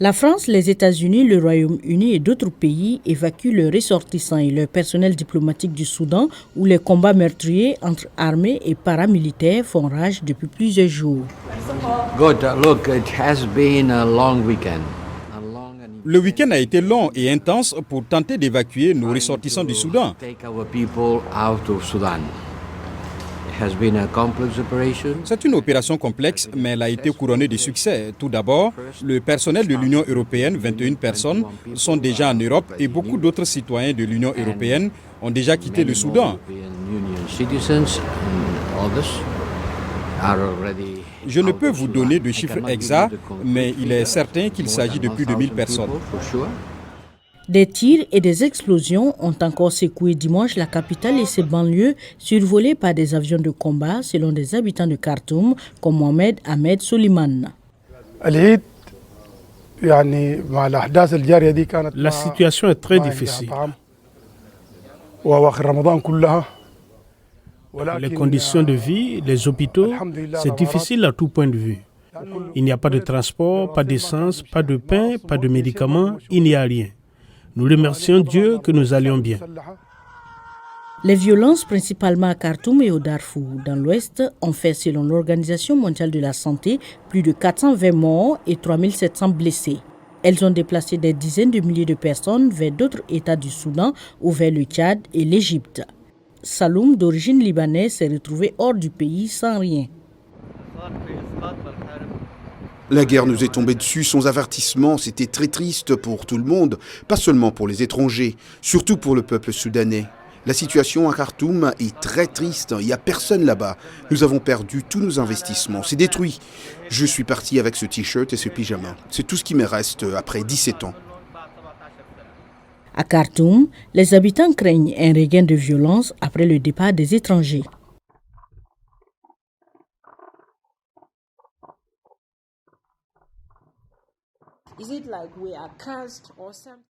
La France, les États-Unis, le Royaume-Uni et d'autres pays évacuent leurs ressortissants et leur personnel diplomatique du Soudan où les combats meurtriers entre armées et paramilitaires font rage depuis plusieurs jours. Le week-end a été long et intense pour tenter d'évacuer nos ressortissants du Soudan. C'est une opération complexe, mais elle a été couronnée de succès. Tout d'abord, le personnel de l'Union européenne, 21 personnes, sont déjà en Europe et beaucoup d'autres citoyens de l'Union européenne ont déjà quitté le Soudan. Je ne peux vous donner de chiffres exacts, mais il est certain qu'il s'agit de plus de 1000 personnes. Des tirs et des explosions ont encore secoué dimanche la capitale et ses banlieues survolées par des avions de combat, selon des habitants de Khartoum, comme Mohamed Ahmed Soliman. La situation est très difficile. Les conditions de vie, les hôpitaux, c'est difficile à tout point de vue. Il n'y a pas de transport, pas d'essence, pas de pain, pas de médicaments, il n'y a rien. Nous remercions Dieu que nous allions bien. Les violences, principalement à Khartoum et au Darfour, dans l'Ouest, ont fait, selon l'Organisation mondiale de la santé, plus de 420 morts et 3700 blessés. Elles ont déplacé des dizaines de milliers de personnes vers d'autres États du Soudan ou vers le Tchad et l'Égypte. Saloum, d'origine libanaise, s'est retrouvé hors du pays sans rien. La guerre nous est tombée dessus sans avertissement, c'était très triste pour tout le monde, pas seulement pour les étrangers, surtout pour le peuple soudanais. La situation à Khartoum est très triste, il n'y a personne là-bas. Nous avons perdu tous nos investissements, c'est détruit. Je suis parti avec ce t-shirt et ce pyjama. C'est tout ce qui me reste après 17 ans. À Khartoum, les habitants craignent un regain de violence après le départ des étrangers. Is it like we are cursed or something?